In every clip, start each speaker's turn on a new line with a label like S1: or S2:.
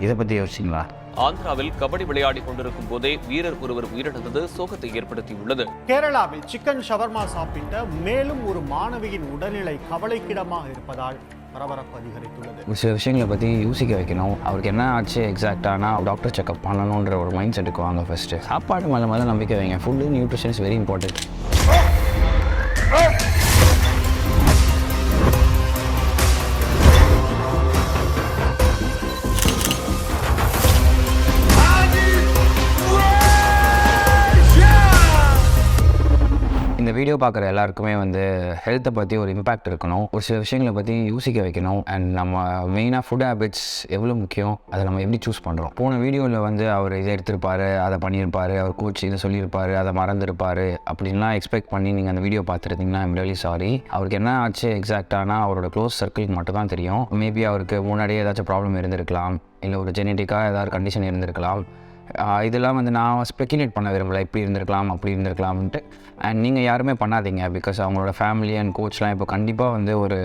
S1: இதை பற்றி யோசிச்சிங்களா?
S2: ஆந்திராவில் கபடி விளையாடி கொண்டிருக்கும் போதே வீரர் ஒருவர் உயிரிழந்தது சோகத்தை ஏற்படுத்தியுள்ளது.
S3: கேரளாவில் சிக்கன் ஷவர்மா சாப்பிட்ட மேலும் ஒரு மாணவியின் உடல்நிலை கவலைக்கிடமாக இருப்பதால் பரபரப்பு அதிகரித்துள்ளது.
S4: ஒரு சில விஷயங்களை பற்றி யோசிக்க வைக்கணும். அவருக்கு என்ன ஆச்சு எக்ஸாக்டானா டாக்டர் செக்அப் பண்ணணுன்ற ஒரு மைண்ட் செட்டுக்கு வாங்க. ஃபஸ்ட்டு சாப்பாடு மேலே நம்பிக்கை வைங்க. Food nutrition is very important. இந்த வீடியோ பார்க்குற எல்லாருக்குமே ஹெல்த்தை பற்றி ஒரு இம்பாக்ட் இருக்கணும். ஒரு சில விஷயங்களை பற்றி யோசிக்க வைக்கணும். அண்ட் நம்ம மெயினாக ஃபுட் ஹேபிட்ஸ் எவ்வளோ முக்கியம், அதை நம்ம எப்படி சூஸ் பண்ணுறோம். போன வீடியோவில் அவர் இதை எடுத்திருப்பார், அதை பண்ணியிருப்பார், அவர் கோச் இதை சொல்லியிருப்பார், அதை மறந்துருப்பார் அப்படின்லாம் எக்ஸ்பெக்ட் பண்ணி நீங்கள் அந்த வீடியோ பார்த்துருந்தீங்கன்னா ஐம் ரியலி சாரி. அவருக்கு என்ன ஆச்சு எக்ஸாக்டானா அவரோட க்ளோஸ் சர்க்கிளுக்கு மட்டும் தான் தெரியும். மேபி அவருக்கு முன்னாடியே ஏதாச்சும் ப்ராப்ளம் இருந்திருக்கலாம், இல்லை ஒரு ஜெனட்டிக்காக ஏதாவது கண்டிஷன் இருந்திருக்கலாம். இதெல்லாம் நான் ஸ்பெக்குலேட் பண்ண விரும்பலை, இப்படி இருந்திருக்கலாம் அப்படி இருந்திருக்கலாம்ன்ட்டு. அண்ட் நீங்கள் யாருமே பண்ணாதீங்க. பிகாஸ் அவங்களோட ஃபேமிலி அண்ட் கோச்லாம் இப்போ கண்டிப்பாக ஒரு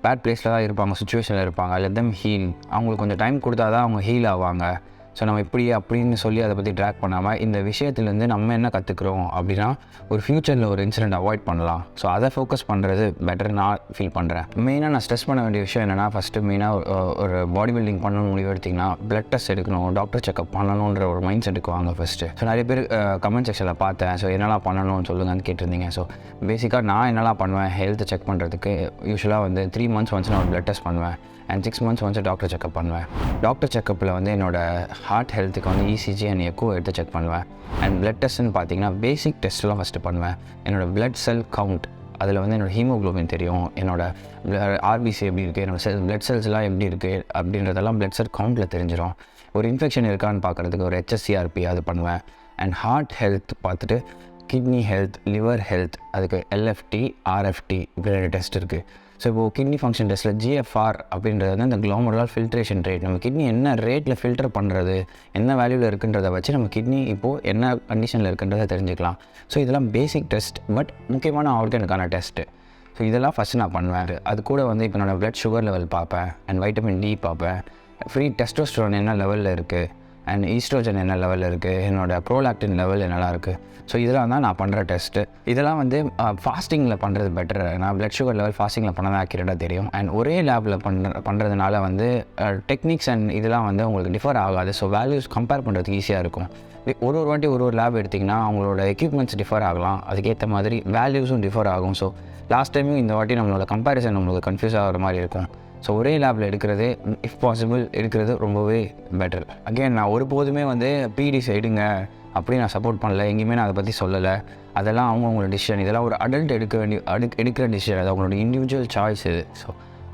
S4: பேட் பிளேஸில் தான் இருப்பாங்க, சுச்சுவேஷனில் இருப்பாங்க. Let them heal. அவங்களுக்கு கொஞ்சம் டைம் கொடுத்தா தான் அவங்க ஹீல் ஆவாங்க. ஸோ நம்ம இப்படி அப்படின்னு சொல்லி அதை பற்றி ட்ராக் பண்ணாமல் இந்த விஷயத்துலேருந்து நம்ம என்ன கற்றுக்குறோம் அப்படின்னா ஒரு ஃப்யூச்சரில் ஒரு இன்சிடென்ட் அவாய்ட் பண்ணலாம். ஸோ அதை ஃபோக்கஸ் பண்ணுறது பெட்டர் நான் ஃபீல் பண்ணுறேன். மெயினாக நான் ஸ்ட்ரெஸ் பண்ண வேண்டிய விஷயம் என்னென்னா, ஃபஸ்ட்டு மெயினாக ஒரு பாடி பில்டிங் பண்ணணும்னு முடிவு எடுத்திங்கன்னா பிளட் டெஸ்ட் எடுக்கணும், டாக்டர் செக்அப் பண்ணணுன்ற ஒரு மைண்ட் செட்டுக்கு வாங்க ஃபஸ்ட்டு. ஸோ நிறைய பேர் கமெண்ட் செக்ஷனில் பார்த்தேன். ஸோ என்னெல்லாம் பண்ணணும்னு சொல்லுங்கன்னு கேட்டிருந்தீங்க. ஸோ பேசிக்காக நான் என்னெல்லாம் பண்ணுவேன் ஹெல்த்தை செக் பண்ணுறதுக்கு, யூஸ்வலாக 3 months ஒன்ஸ் நான் ஒரு பிளட் டெஸ்ட் பண்ணுவேன். And 6 months once doctor checkup பண்ணுவேன். டாக்டர் செக்கப்பில் என்னோடய ஹார்ட் ஹெல்த்துக்கு இசிஜி அண்ட் எக்கோ எடுத்து செக் பண்ணுவேன். அண்ட் பிளட் டெஸ்ட்னு பார்த்தீங்கன்னா பேசிக் டெஸ்ட்லாம் ஃபஸ்ட்டு பண்ணுவேன். என்னோடய பிளட் செல் கவுண்ட், அதில் என்னோடய ஹீமோக்ளோபின் தெரியும், என்னோடய ஆர்பிசி எப்படி இருக்குது, என்னோடய பிளட் செல்ஸ்லாம் எப்படி இருக்குது அப்படின்றதெல்லாம் பிளட் செல் கவுண்டில் தெரிஞ்சிடும். ஒரு இன்ஃபெக்ஷன் இருக்கான்னு பார்க்குறதுக்கு ஒரு HSCRP அது பண்ணுவேன். அண்ட் ஹார்ட் ஹெல்த் பார்த்துட்டு கிட்னி ஹெல்த், லிவர் ஹெல்த், அதுக்கு LFT, RFT இப்படி 2 டெஸ்ட் இருக்குது. ஸோ இப்போது கிட்னி ஃபங்க்ஷன் டெஸ்ட்டில் GFR அப்படின்றது இந்த குளோமருலர் ஃபில்ட்ரேஷன் ரேட். நம்ம கிட்னி என்ன ரேட்டில் ஃபில்டர் பண்ணுறது, என்ன வேல்யூவில் இருக்குன்றதை வச்சு நம்ம கிட்னி இப்போது என்ன கண்டிஷனில் இருக்குன்றதை தெரிஞ்சுக்கலாம். ஸோ இதெல்லாம் பேசிக் டெஸ்ட், பட் முக்கியமான ஆர்கனுக்கான டெஸ்ட்டு. ஸோ இதெல்லாம் ஃபஸ்ட்டு நான் பண்ணுவேன். அது கூட இப்போ என்னோடய பிளட் சுகர் லெவல் பார்ப்பேன். அண்ட் வைட்டமின் D பார்ப்பேன். ஃப்ரீ டெஸ்டோஸ்டெரான் என்ன லெவலில் இருக்குது, அண்ட் ஈஸ்ட்ரோஜன் என்ன லெவலில் இருக்குது, என்னோடய ப்ரோலாக்டின் லெவல் என்னெல்லாம் இருக்குது. ஸோ இதெல்லாம் தான் நான் பண்ணுற டெஸ்ட்டு. இதெல்லாம் ஃபாஸ்டிங்கில் பண்ணுறது பெட்டர். நான் பிளட் சுகர் லெவல் ஃபாஸ்டிங்கில் பண்ண தான் ஆக்யூரேட்டாக தெரியும். அண்ட் ஒரே லேபில் பண்ணுறதுனால டெக்னிக்ஸ் அண்ட் இதெல்லாம் உங்களுக்கு டிஃபர் ஆகாது. ஸோ வேல்யூஸ் கம்பேர் பண்ணுறதுக்கு ஈஸியாக இருக்கும். ஒரு வாட்டி ஒரு லேப் எடுத்திங்கன்னா அவங்களோட எக்யூப்மெண்ட்ஸ் டிஃபர் ஆகலாம், அதுக்கேற்ற மாதிரி வேல்யூஸும் டிஃபர் ஆகும். ஸோ லாஸ்ட் டைமும் இந்த வாட்டி நம்மளோட கம்பேரிசன் நம்மளுக்கு கன்ஃபியூஸ் ஆகிற மாதிரி இருக்கும். ஸோ ஒரே லேபில் எடுக்கிறது இஃப் பாசிபிள் எடுக்கிறது ரொம்பவே பெட்டர். அகெயின் நான் ஒருபோதுமே PDs எடுங்க அப்படி நான் சப்போர்ட் பண்ணல, எங்கேயுமே நான் அதை பற்றி சொல்லலை. அதெல்லாம் அவங்களோட டிசிஷன். இதெல்லாம் ஒரு அடல்ட் எடுக்கிற டிசிஷன். அது அவங்களோட இண்டிவிஜுவல் சாய்ஸ் இது. ஸோ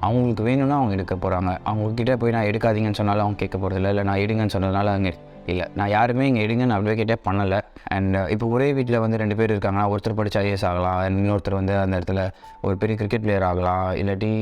S4: அவங்களுக்கு வேணும்னா அவங்க எடுக்க போகிறாங்க. அவங்கக்கிட்ட போய் நான் எடுக்காதீங்கன்னு சொன்னாலும் அவங்க கேட்க போகிறதில்ல, இல்லை நான் எடுங்கன்னு சொன்னதுனால அவங்க இல்லை. நான் யாருமே இங்கே எடுங்கன்னு அட்வொகேட்டே பண்ணலை. அண்ட் இப்போ ஒரே வீட்டில் 2 பேர் இருக்காங்கன்னா ஒருத்தர் படித்த IAS ஆகலாம், இன்னொருத்தர் அந்த இடத்துல ஒரு பெரிய கிரிக்கெட் பிளேயர் ஆகலாம், இல்லாட்டி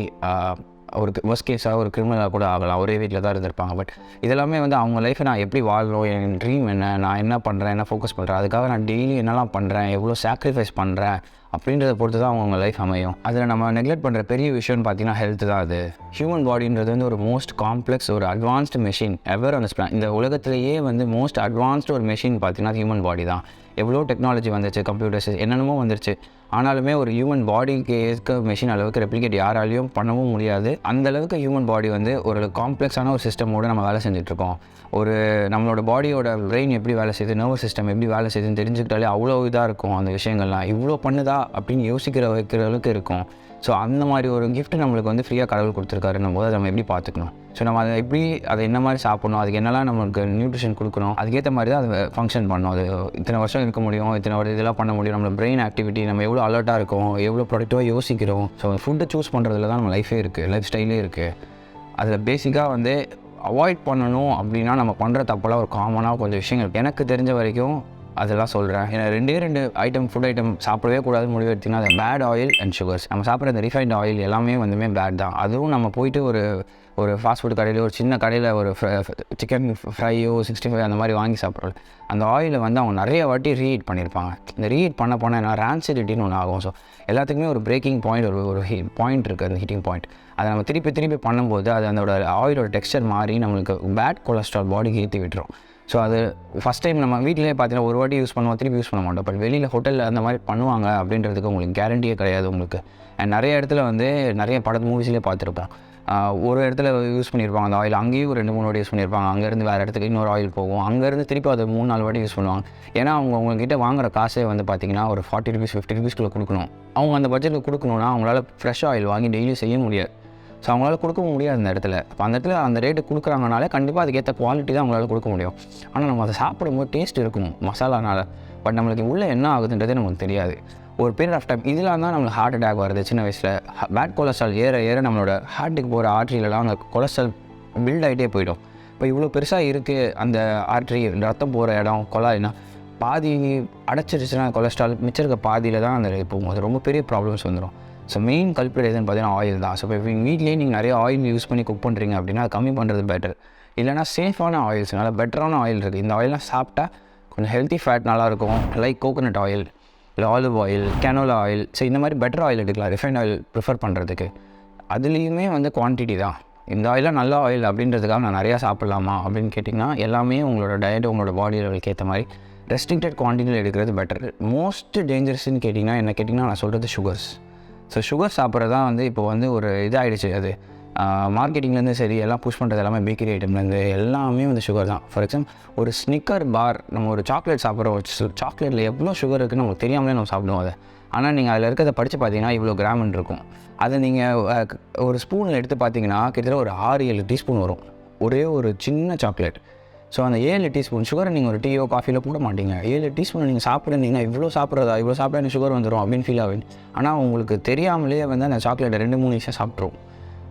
S4: ஒரு ஒர்ஸ்ட் கேஸாக ஒரு கிரிமினலாக கூட ஆகலாம். ஒரே வீட்டில் தான் இருந்திருப்பாங்க. பட் இதெல்லாமே அவங்க லைஃப்பை நான் எப்படி வாழணும், என் ட்ரீம் என்ன, நான் என்ன பண்ணுறேன், என்ன ஃபோக்கஸ் பண்ணுறேன், அதுக்காக நான் டெய்லி என்னெல்லாம் பண்ணுறேன், எவ்வளோ சாக்ரிஃபைஸ் பண்ணுறேன் அப்படின்றத பொறுத்து தான் அவங்க லைஃப் அமையும். அதில் நம்ம நெக்லெக்ட் பண்ணுற பெரிய விஷயம்னு பார்த்தீங்கன்னா ஹெல்த் தான். அது ஹியூமன் பாடின்றது ஒரு மோஸ்ட் காம்ப்ளெக்ஸ், ஒரு advanced machine ever on this plan. இந்த உலகத்திலேயே மோஸ்ட் அட்வான்ஸ்டு ஒரு மெஷின் பார்த்தீங்கன்னா ஹியூமன் பாடி தான். எவ்வளோ டெக்னாலஜி வந்துச்சு, கம்ப்யூட்டர்ஸ் என்னென்னமோ வந்துருச்சு. ஆனாலுமே ஒரு ஹியூமன் பாடிக்கு ஏற்க மெஷின் அளவுக்கு ரெப்ளிகேட் யாராலையும் பண்ணவும் முடியாது. அந்தளவுக்கு ஹியூமன் பாடி ஒரு காம்ப்ளெக்ஸான ஒரு சிஸ்டமோடு நம்ம வேலை செஞ்சுட்ருக்கோம். ஒரு நம்மளோட பாடியோட பிரெயின் எப்படி வேலை செய்யுது, நர்வஸ் சிஸ்டம் எப்படி வேலை செய்யுதுன்னு தெரிஞ்சுக்கிட்டாலே அவ்வளோ இதாக இருக்கும். அந்த விஷயங்கள்லாம் இவ்வளோ பண்ணுதா அப்படின்னு வைக்கிற அளவுக்கு இருக்கும். ஸோ அந்த மாதிரி ஒரு கிஃப்ட் நம்மளுக்கு ஃப்ரீயாக கடவுள் கொடுத்துருக்காருன்னும் போது அதை நம்ம எப்படி பார்த்துக்கணும். ஸோ நம்ம அதை என்ன மாதிரி சாப்பிடணும், அதுக்கு என்னெல்லாம் நம்மளுக்கு நியூட்ரிஷன் கொடுக்கணும், அதுக்கேற்ற மாதிரி தான் அது ஃபங்க்ஷன் பண்ணணும். அது இத்தனை வருஷம் இருக்க முடியும், இத்தனை இதெல்லாம் பண்ண முடியும். நம்ம பிரெயின் ஆக்டிவிட்டி, நம்ம எவ்வளோ அலர்ட்டாக இருக்கோம், எவ்வளோ ப்ரொடக்டிவாக யோசிக்கிறோம். ஸோ ஃபுட்டை சூஸ் பண்ணுறதுல தான் நம்ம லைஃபே இருக்குது, லைஃப் ஸ்டைலே இருக்குது. அதில் பேசிக்காக அவாய்ட் பண்ணணும் அப்படின்னா நம்ம பண்ணுற தப்பெல்லாம் ஒரு காமனாக கொஞ்சம் விஷயங்கள் எனக்கு தெரிஞ்ச வரைக்கும் அதெல்லாம் சொல்கிறேன். ஏன்னா 2 ஐட்டம் ஃபுட் ஐட்டம் சாப்பிடவே கூடாது முடிவு எடுத்திங்கன்னா அது பேட் ஆயில் அண்ட் சுகர்ஸ். நம்ம சாப்பிட்ற இந்த ரிஃபைண்ட் ஆயில் எல்லாமே பேட் தான். அதுவும் நம்ம போயிட்டு ஒரு ஃபாஸ்ட் ஃபுட் கடையில், ஒரு சின்ன கடையில் ஒரு சிக்கன் ஃப்ரையோ 65 அந்த மாதிரி வாங்கி சாப்பிட்றோம். அந்த ஆயிலை அவங்க நிறைய வாட்டி ரீஹீட் பண்ணியிருப்பாங்க. இந்த ரீஹீட் பண்ண என்ன ரான்சிடிட்டின்னு ஒன்று ஆகும். ஸோ எல்லாத்துக்குமே ஒரு பிரேக்கிங் பாயிண்ட், ஒரு பாயிண்ட் இருக்குது, அந்த ஹீட்டிங் பாயிண்ட். அதை நம்ம திருப்பி திருப்பி பண்ணும்போது அது அதோட ஆயிலோட டெக்ஸ்சர் மாறி நம்மளுக்கு பேட் கொலஸ்ட்ரால் பாடிக்கு ஏற்றி விட்டுரும். ஸோ அது ஃபஸ்ட் டைம் நம்ம வீட்டிலே பார்த்தீங்கன்னா ஒரு வாட்டி யூஸ் பண்ணுவோம், திருப்பி யூஸ் பண்ண மாட்டோம். பட் வெளியில் ஹோட்டலில் அந்த மாதிரி பண்ணுவாங்க அப்படின்றதுக்கு உங்களுக்கு கேரண்டியே கிடையாது உங்களுக்கு. அண்ட் நிறைய இடத்துல வந்து நிறைய படத்து மூவிஸ்லேயே பார்த்துருப்பேன். ஒரு இடத்துல யூஸ் பண்ணியிருப்பாங்க அந்த ஆயில், அங்கேயும் ஒரு 2-3 வாட்டி யூஸ் பண்ணியிருப்பாங்க. அங்கேருந்து வேறு இடத்துக்கு இன்னொரு ஆயில் போகும், அங்கேருந்து திருப்பி அதை 3-4 வாட்டி யூஸ் பண்ணுவாங்க. ஏன்னா உங்ககிட்ட வாங்குற காசே வந்து பார்த்திங்கன்னா ஒரு 40 rupees 50 rupeesக்குள்ளே கொடுக்கணும். அவங்க அந்த பட்ஜெட்டில் கொடுக்கணுன்னா அவங்களால ஃப்ரெஷ் ஆயில் வாங்கி டெய்லியும் செய்ய முடியாது. ஸோ அவங்களால கொடுக்க முடியாது அந்த இடத்துல. அப்போ அந்த இடத்துல அந்த ரேட்டு கொடுக்குறாங்கனாலே கண்டிப்பாக அதுக்கேற்ற குவாலிட்டி தான் அவங்களால கொடுக்க முடியும். ஆனால் நம்ம அதை சாப்பிடும்போது டேஸ்ட் இருக்கும் மசாலானால். பட் நம்மளுக்கு உள்ளே என்ன ஆகுதுன்றதே நமக்கு தெரியாது. ஒரு பீரியட் ஆஃப் டைம் இதில் தான் நம்மளுக்கு ஹார்ட் அட்டாக் வருது சின்ன வயசில். பேட் கொலஸ்ட்ரால் ஏற ஏற நம்மளோட ஹார்ட்டுக்கு போகிற ஆர்ட்ரியிலலாம் அந்த கொலஸ்ட்ரால் பில்ட் ஆகிட்டே போயிடும். இப்போ இவ்வளோ பெருசாக இருக்குது அந்த ஆர்ட்ரி, ரத்தம் போகிற இடம் கொலாய்னா பாதி அடைச்சிருச்சுன்னா கொலஸ்ட்ரால் மிச்சம் இருக்க பாதியில் தான் அந்த போகும். அது ரொம்ப பெரிய ப்ராப்ளம்ஸ் வந்துடும். ஸோ மெயின் கல்பிரேட் எதுன்னு பார்த்தீங்கன்னா ஆயில் தான். ஸோ இப்போ வீட்லேயே நீங்கள் நிறைய ஆயில் யூஸ் பண்ணி குக் பண்ணுறீங்க அப்படின்னா அது கம்மி பண்ணுறது பெட்டர். இல்லைனா சேஃபான ஆயில்ஸ், நல்லா பெட்டரான ஆயில் இருக்குது. இந்த ஆயிலெலாம் சாப்பிட்டா கொஞ்சம் ஹெல்த்தி ஃபேட் நல்லாயிருக்கும். லைக் கோகோனட் ஆயில், இல்லை ஆலிவ் ஆயில், கேனோலா ஆயில். ஸோ இந்த மாதிரி பெட்டர் ஆயில் எடுக்கலாம் ரிஃபைண்ட் ஆயில் ப்ரிஃபர் பண்ணுறதுக்கு. அதுலேயுமே வந்து குவான்டிட்டி தான். இந்த ஆயிலாக நல்ல ஆயில் அப்படின்றதுக்காக நான் நிறையா சாப்பிட்லாமா அப்படின்னு கேட்டிங்கன்னா எல்லாமே உங்களோட டயட் உங்களோட பாடி லெவலுக்கு ஏற்ற மாதிரி ரெஸ்ட்ரிக்டட் குவான்டிட்டியில் எடுக்கிறது பெட்டர். மோஸ்ட் டேஞ்சரஸ்ன்னு கேட்டிங்கன்னா என்ன கேட்டிங்கன்னா நான் சொல்கிறது சுகர்ஸ். ஸோ சுகர் சாப்பிட்றது தான் வந்து இப்போ வந்து ஒரு இதாகிடுச்சு. அது மார்க்கெட்டிங்லேருந்து சரி எல்லாம் புஷ் பண்ணுறது எல்லாமே பேக்கரி ஐட்டம்லேருந்து எல்லாமே வந்து சுகர் தான். ஃபார் எக்ஸாம்பிள் ஒரு ஸ்னிக்கர் பார், நம்ம ஒரு சாக்லேட் சாப்பிட்றோம், சாக்லேட்டில் எவ்வளோ சுகர் இருக்குதுன்னு நமக்கு தெரியாமலே நம்ம சாப்பிடுவோம் அதை. ஆனால் நீங்கள் அதில் இருக்கிறத படித்து பார்த்தீங்கன்னா இவ்வளோ கிராம்னு இருக்கும். அதை நீங்கள் ஒரு ஸ்பூனில் எடுத்து பார்த்தீங்கன்னா கிட்டத்தட்ட ஒரு 6-7 டீஸ்பூன் வரும் ஒரே ஒரு சின்ன சாக்லேட். ஸோ அந்த 7 டீஸ்பூன் சுகரை நீங்கள் ஒரு டீயோ காஃபியில் போட மாட்டீங்க. 7 டீஸ்பூன் நீங்கள் சாப்பிட்றீங்கன்னா இவ்வளோ சாப்பிட்றதா, இவ்வளோ சாப்பிட்டா எனக்கு சுகர் வந்துடும் அப்படின்னு ஃபீல் ஆகும். ஆனால் உங்களுக்கு தெரியாமலே வந்து அந்த சாக்லேட்டை 2-3 நிமிஷம் சாப்பிட்ருவோம்.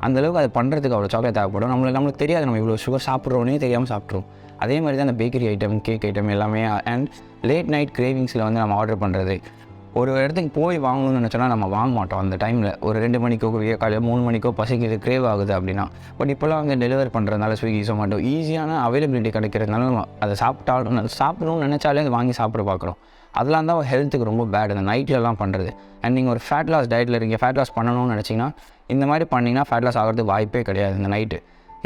S4: அந்தளவுக்கு அது பண்ணுறதுக்கு அவ்வளோ சாக்லேட் தேவைப்படும். நம்மளுக்கு தெரியாது நம்ம இவ்வளோ சுகர் சாப்பிட்றோன்னே தெரியாமல் சாப்பிட்ருவோம். அதே மாதிரி தான் அந்த பேக்கரி ஐட்டம், கேக் ஐட்டம் எல்லாமே. அண்ட் லேட் நைட் கிரேவிங்ஸில் வந்து நம்ம ஆர்டர் பண்ணுறது. ஒரு இடத்துக்கு போய் வாங்கணும்னு நினச்சோன்னா நம்ம வாங்க மாட்டோம் அந்த டைமில். ஒரு 2 மணிக்கோ காலையில் 3 மணிக்கோ பசிக்குது, கிரேவ் ஆகுது அப்படின்னா. பட் இப்போலாம் வந்து டெலிவர் பண்ணுறதுனால ஸ்விக்கி, சொமேட்டோ ஈஸியான அவைலபிலிட்டி கிடைக்கிறதுனால நம்ம அதை சாப்பிடணும்னு நினச்சாலே அதை வாங்கி சாப்பிட பார்க்குறோம். அதெல்லாம் தான் ஹெல்த்துக்கு ரொம்ப பேட் அந்த நைட்லலாம் பண்ணுறது. அண்ட் நீங்கள் ஒரு ஃபேட் லாஸ் டயட்டில் இருக்கீங்க, ஃபேட் லாஸ் பண்ணணும்னு நினச்சிங்கன்னா இந்த மாதிரி பண்ணிங்கன்னா ஃபேட் லாஸ் ஆகிறதுக்கு வாய்ப்பே கிடையாது. இந்த நைட்டு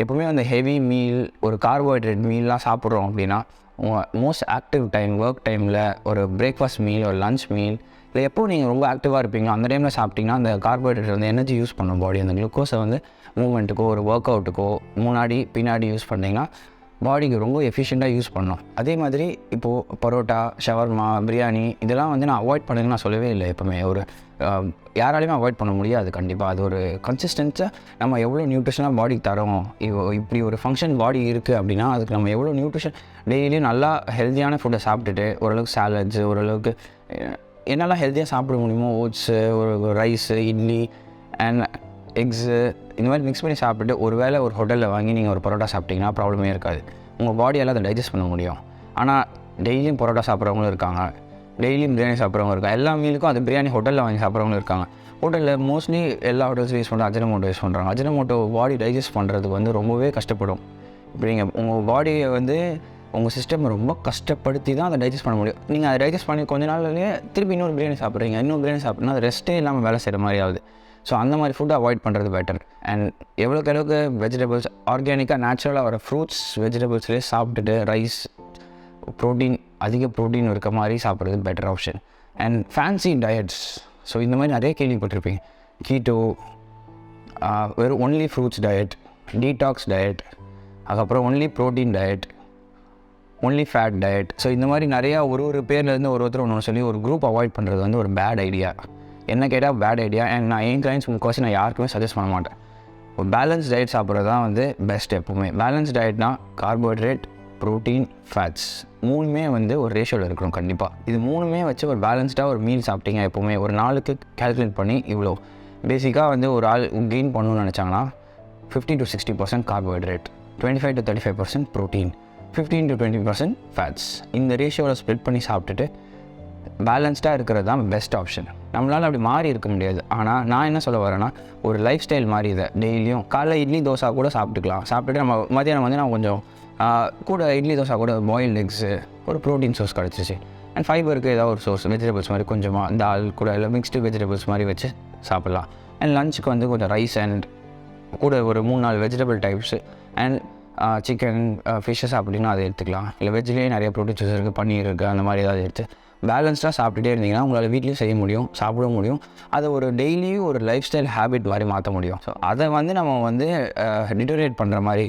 S4: எப்போவுமே அந்த ஹெவி மீல், ஒரு கார்போஹைட்ரேட் மீல்லாம் சாப்பிட்றோம் அப்படின்னா மோஸ்ட் ஆக்டிவ் டைம் ஒர்க் டைமில் ஒரு பிரேக்ஃபாஸ்ட் மீல், ஒரு லஞ்ச் மீல், இல்லை எப்போ நீங்கள் ரொம்ப ஆக்டிவாக இருப்பீங்களோ அந்த டைமில் சாப்பிட்டிங்கன்னா அந்த கார்போஹைட்ரேட் வந்து எனர்ஜி யூஸ் பண்ணும் பாடி. அந்த குளுக்கோஸை வந்து மூவ்மெண்ட்டுக்கோ ஒரு ஒர்க் அவுட்டுக்கோ முன்னாடி பின்னாடி யூஸ் பண்ணிங்கன்னா பாடிக்கு ரொம்ப எஃபிஷியண்ட்டாக யூஸ் பண்ணோம். அதே மாதிரி இப்போது பரோட்டா, ஷவர்மா, பிரியாணி இதெல்லாம் வந்து நான் அவாய்ட் பண்ணுன்னு நான் சொல்லவே இல்லை. எப்போவுமே ஒரு யாராலையுமே அவாய்ட் பண்ண முடியாது கண்டிப்பாக. அது ஒரு கன்சிஸ்டன்ஸாக நம்ம எவ்வளோ நியூட்ரிஷனாக பாடிக்கு தரோம். இப்படி ஒரு ஃபங்க்ஷன் பாடி இருக்குது அப்படின்னா அதுக்கு நம்ம எவ்வளோ நியூட்ரிஷன் டெய்லியும் நல்லா ஹெல்த்தியான ஃபுட்டை சாப்பிட்டுட்டு ஓரளவுக்கு சாலட்ஸு, ஓரளவுக்கு என்னெல்லாம் ஹெல்த்தியாக சாப்பிட முடியுமோ ஓட்ஸு, ஒரு ரைஸு, இட்லி அண்ட் எக்ஸு இந்த மாதிரி மிக்ஸ் பண்ணி சாப்பிட்டுட்டு ஒரு வேளை ஒரு ஹோட்டலில் வாங்கி நீங்கள் ஒரு பரோட்டா சாப்பிட்டிங்கன்னா ப்ராப்ளமே இருக்காது. உங்கள் பாடியால் அதை டைஜஸ்ட் பண்ண முடியும். ஆனால் டெய்லியும் பரோட்டா சாப்பிட்றவங்களும் இருக்காங்க, டெய்லியும் பிரியாணி சாப்பிட்றவங்க இருக்காங்க. எல்லா மீலுக்கும் அது பிரியாணி ஹோட்டலில் வாங்கி சாப்பிட்றவங்களும் இருக்காங்க. ஹோட்டலில் மோஸ்ட்லி எல்லா ஹோட்டல்ஸும் யூஸ் பண்ணுறாங்க, அஜினமோட்டோ யூஸ் பண்ணுறாங்க. அஜினமோட்டோ பாடி டைஜஸ்ட் பண்ணுறதுக்கு வந்து ரொம்பவே கஷ்டப்படும். இப்படி நீங்கள் உங்கள் பாடியை வந்து உங்கள் சிஸ்டம் ரொம்ப கஷ்டப்படுத்தி தான் அதை டைஜஸ்ட் பண்ண முடியும். நீங்கள் அதை டைஜஸ்ட் பண்ணி கொஞ்ச நாள்லேயே திருப்பி இன்னொரு பிரியாணி சாப்பிட்றீங்க, இன்னொரு பிரியாணி சாப்பிட்னா அது ரெஸ்ட்டே இல்லாமல் வேலை செய்கிற மாதிரி ஆகுது. ஸோ அந்த மாதிரி ஃபுட்டை அவாய்ட் பண்ணுறது பெட்டர். அண்ட் எவ்வளோக்கு வெஜிடபிள்ஸ் ஆர்கானிக்காக நேச்சுரலாக வர ஃப்ரூட்ஸ் வெஜிடபிள்ஸ்லேயே சாப்பிட்டுட்டு ரைஸ், ப்ரோட்டீன், அதிக ப்ரோட்டீன் இருக்க மாதிரி சாப்பிட்றது better option. And fancy diets, so இந்த மாதிரி நிறைய கேள்விப்பட்டிருப்பீங்க. கீட்டோ, வெறும் only fruits diet, detox diet, அதுக்கப்புறம் only protein diet, only fat diet. So இந்த மாதிரி நிறையா ஒரு பேர்லேருந்து ஒருத்தர் ஒன்று சொல்லி ஒரு குரூப் அவாய்ட் பண்ணுறது வந்து ஒரு பேட் ஐடியா. என்ன கேட்டால் பேட் ஐடியா. அண்ட் நான் என் கிளைண்ட்ஸ் முக்கால்வாசி நான் யாருக்குமே சஜஸ்ட் பண்ண மாட்டேன். ஒரு பேலன்ஸ் டயட் சாப்பிட்றது தான் வந்து பெஸ்ட். எப்போவுமே பேலன்ஸ் டயட்னா கார்போஹைட்ரேட், ப்ரோட்டீன், ஃபேட்ஸ் மூணுமே வந்து ஒரு ரேஷியோவில் இருக்கணும் கண்டிப்பாக. இது மூணுமே வச்சு ஒரு பேலன்ஸ்டாக ஒரு மீல் சாப்பிட்டீங்க எப்போவுமே ஒரு நாளுக்கு கேல்குலேட் பண்ணி இவ்வளோ பேசிக்காக வந்து ஒரு ஆள் கெயின் பண்ணணும்னு நினச்சாங்கன்னா 50 to 60% carbohydrate, 25 to 35% protein, 15 to 20% fats. இந்த ரேஷியோவில் ஸ்ப்ளிட் பண்ணி சாப்பிட்டுட்டு பேலன்ஸ்டாக இருக்கிறது தான் பெஸ்ட் ஆப்ஷன். நம்மளால் அப்படி மாறி இருக்க முடியாது. ஆனால் நான் என்ன சொல்ல வரேன்னா ஒரு லைஃப் ஸ்டைல் மாதிரி இதை டெய்லியும் காலைல இட்லி தோசை கூட சாப்பிட்டுக்கலாம். சாப்பிட்டுட்டு நம்ம மதியானம் வந்து நான் கொஞ்சம் கூட இட்லி தோசை கூட பாயில்டு எக்ஸு, ஒரு ப்ரோட்டீன் சோர்ஸ் கிடச்சிச்சு. அண்ட் ஃபைபருக்கு ஏதாவது ஒரு சோர்ஸ் வெஜிடபிள்ஸ் மாதிரி கொஞ்சமாக தால் கூட இல்லை மிக்ஸ்டு வெஜிடபிள்ஸ் மாதிரி வச்சு சாப்பிட்லாம். அண்ட் லஞ்சுக்கு வந்து கொஞ்சம் ரைஸ் அண்ட் கூட ஒரு 3-4 vegetable types and chicken fishes அப்படின்னா அதை எடுத்துக்கலாம். இல்லை வெஜ்லேயே நிறைய ப்ரோட்டீன்ஸ் இருக்குது, பன்னீர் இருக்குது, அந்த மாதிரி ஏதாவது எடுத்து பேலன்ஸ்டாக சாப்பிட்டுட்டே இருந்தீங்கன்னா உங்களால் வீட்லேயும் செய்ய முடியும், சாப்பிட முடியும். அதை ஒரு டெய்லியும் ஒரு லைஃப் ஸ்டைல் ஹேபிட் மாதிரி மாற்ற முடியும். ஸோ அதை வந்து நம்ம வந்து டிட்டோரேட் பண்ணுற மாதிரி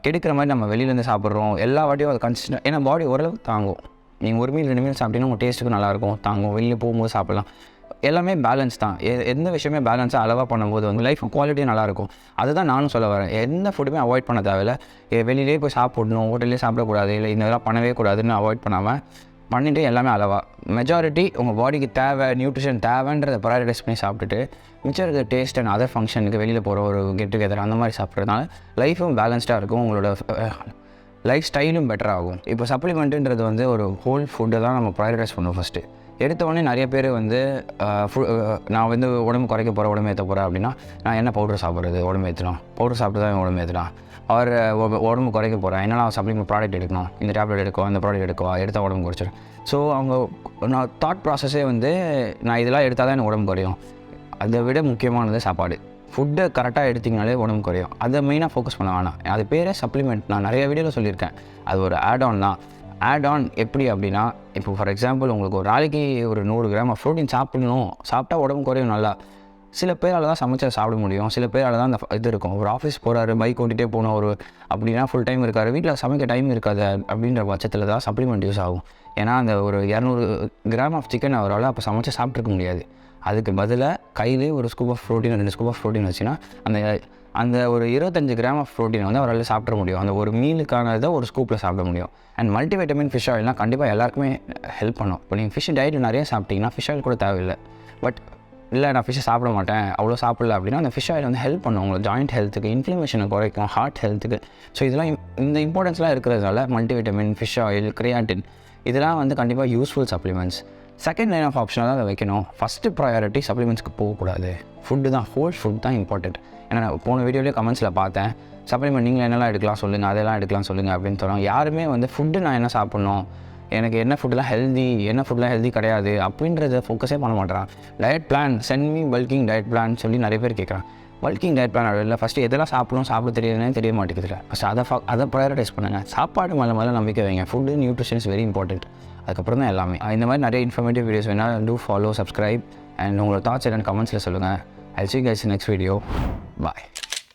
S4: கெடுக்கிற மாதிரி நம்ம வெளியிலேருந்து சாப்பிட்றோம் எல்லா வாட்டியும் அது கன்சிஸ்டன்ட். ஏன்னா பாடி ஓரளவுக்கு தாங்கும். நீங்கள் 1 மீல் 2 மீல் சாப்பிட்டீங்கன்னா உங்கள் டேஸ்ட்டுக்கு நல்லாயிருக்கும், தாங்கும், வெளியில் போகும்போது சாப்பிட்லாம். எல்லாமே பேலன்ஸ் தான். எந்த விஷயமே பேலன்ஸாக அளவாக பண்ணும்போது வந்து லைஃப் குவாலிட்டியும் நல்லாயிருக்கும். அதுதான் நானும் சொல்ல வரேன். எந்த ஃபுட்டுமே அவாய்ட் பண்ண தேவையில்லை. வெளியிலே போய் சாப்பிடணும், ஹோட்டல்லே சாப்பிடக்கூடாது, இல்லை இந்த இதெல்லாம் பண்ணவே கூடாதுன்னு அவாய்ட் பண்ணாமல் பண்ணிவிட்டு எல்லாமே அளவாக மெஜாரிட்டி உங்கள் பாடிக்கு தேவை, நியூட்ரிஷன் தேவைன்றதை ப்ரையாரிட்டைஸ் பண்ணி சாப்பிட்டுட்டு மிச்சம் இருக்கிற டேஸ்ட் அண்ட் அதர் ஃபங்க்ஷனுக்கு வெளியில் போகிற ஒரு கெட் டுகெதர் அந்த மாதிரி சாப்பிட்றதுனால லைஃபும் பேலன்ஸ்டாக இருக்கும், உங்களோட லைஃப் ஸ்டைலும் பெட்டர் ஆகும். இப்போ சப்ளிமெண்ட்டுன்றது வந்து ஒரு ஹோல் ஃபுட்டை தான் நம்ம ப்ரையாரிட்டைஸ் பண்ணுவோம். ஃபஸ்ட்டு எடுத்தோடனே நிறைய பேர் வந்து நான் வந்து உடம்பு குறைக்க போகிறேன், உடம்பு ஏற்ற போகிறேன் அப்படின்னா நான் என்ன பவுடர் சாப்பிட்றது, உடம்பு ஏற்றலாம், பவுடர் சாப்பிட்டு தான் உடம்பு ஏற்றலாம். அவர் உடம்பு குறைக்க போகிறேன், என்னென்னா சப்ளிமெண்ட் ப்ராடக்ட் எடுக்கணும், இந்த டேப்லெட் எடுக்கவா, இந்த ப்ராடக்ட் எடுக்கவா, எடுத்தால் உடம்பு குறைச்சிடும். ஸோ அவங்க நான் தாட் ப்ராசஸே வந்து நான் இதெல்லாம் எடுத்தால் தான் எனக்கு உடம்பு குறையும். அதை விட முக்கியமானது சாப்பாடு. ஃபுட்டை கரெக்டாக எடுத்திங்கனாலே உடம்பு குறையும். அதை மெயினாக ஃபோக்கஸ் பண்ண வேணாம். அது பேரே சப்ளிமெண்ட். நான் நிறைய வீடியோவில் சொல்லியிருக்கேன், அது ஒரு ஆட் ஆன் தான். ஆட் ஆன் எப்படி அப்படின்னா, இப்போ ஃபார் எக்ஸாம்பிள் உங்களுக்கு ஒரு நாளைக்கு ஒரு 100 கிராம் ஆஃப் ப்ரோட்டீன் சாப்பிடணும், சாப்பிட்டா உடம்பு குறையும் நல்லா. சில பேரால் தான் சமைச்சா சாப்பிட முடியும், சில பேரால் தான் அந்த இது இருக்கும். ஒரு ஆஃபீஸ் போகிறாரு, பைக் ஓட்டிகிட்டே போகணும், ஒரு அப்படின்னா ஃபுல் டைம் இருக்கார், வீட்டில் சமைக்க டைம் இருக்காது அப்படின்ற பட்சத்தில் தான் சப்ளிமெண்ட் யூஸ் ஆகும். ஏன்னா அந்த ஒரு 200 கிராம் ஆஃப் சிக்கன் அவரால் அப்போ சமைச்சு சாப்பிட்ருக்க முடியாது. அதுக்கு பதிலாக கையிலே ஒரு scoop of protein, 2 scoop of protein வச்சுன்னா அந்த ஒரு 25 கிராம் ஆஃப் ப்ரோட்டீன் வந்து அவரால் சாப்பிட முடியும். அந்த ஒரு மீலுக்கானதை ஒரு ஸ்கூப்பில் சாப்பிட முடியும். அண்ட் மல்டிவைட்டமின் ஃபிஷ் ஆயில்னால் கண்டிப்பாக எல்லாருக்குமே ஹெல்ப் பண்ணும். இப்போ நீங்கள் ஃபிஷ் டயட்டில் நிறைய சாப்பிட்டீங்கன்னா ஃபிஷ் ஆயில் கூட தேவையில்லை. பட் இல்லை நான் ஃபிஷ்ஷை சாப்பிட மாட்டேன், அவ்வளோ சாப்பிடல அப்படின்னா அந்த ஃபிஷ் ஆயில் வந்து ஹெல்ப் பண்ணும் உங்களுக்கு ஜாயிண்ட் ஹெல்த்துக்கு, இன்ஃப்ளமேஷனை குறைக்கும், ஹார்ட் ஹெல்த்துக்கு. ஸோ இதெல்லாம் இந்த இம்பார்ட்டன்ஸ்லாம் இருக்கிறதுனால மல்டிவைட்டமின், ஃபிஷ் ஆயில், கிரியாட்டின் இதெல்லாம் வந்து கண்டிப்பாக useful supplements. Second line of ஆப்ஷனாக தான் அதை வைக்கணும். ஃபஸ்ட்டு ப்ரையாரிட்டி சப்ளிமெண்ட்ஸ்க்கு போகக்கூடாது. ஃபுட்டு தான், ஹோல் ஃபுட் தான் இம்பார்ட்டண்ட். ஏன்னா நான் போன வீடியோலேயே கமெண்ட்ஸில் பார்த்தேன், சப்ளிமெண்ட் நீங்கள் என்னெல்லாம் எடுக்கலாம் சொல்லுங்கள், அதெல்லாம் எடுக்கலாம் சொல்லுங்கள் அப்படின்னு சொன்னாங்க. யாருமே வந்து ஃபுட்டு நான் என்ன சாப்பிட்ணும், எனக்கு என்ன ஃபுட்டெலாம் ஹெல்தி, என்ன ஃபுட்டெலாம் ஹெல்தி கிடையாது அப்படின்றத ஃபோக்கஸே பண்ண மாட்டேறான். Diet plan, send me bulking diet plan சொல்லி நிறைய பேர் கேட்குறான். பல்கிங் டயட் பிளான் இல்லை, ஃபஸ்ட்டு எதெல்லாம் சாப்பிடணும், சாப்பிட தெரியாதுன்னே தெரிய மாட்டேங்குதுல. ஃபஸ்ட்டு அதை ப்ரையாரிட்டைஸ் பண்ணுங்கள். சாப்பாடு மேலே நம்பிக்கை வைங்க. Food, nutrition is very important. அதுக்கப்புறம் தான் எல்லாமே. இந்த மாதிரி நிறைய இன்ஃபர்மேட்டிவ் வீடியோஸ் வேணால் டூ ஃபாலோ, சப்ஸ்கிரைப் அண்ட் உங்களோட தாட்ஸ் என்னென்னு கமெண்ட்ஸில் சொல்லுங்கள். I'll see you guys in the next video. Bye.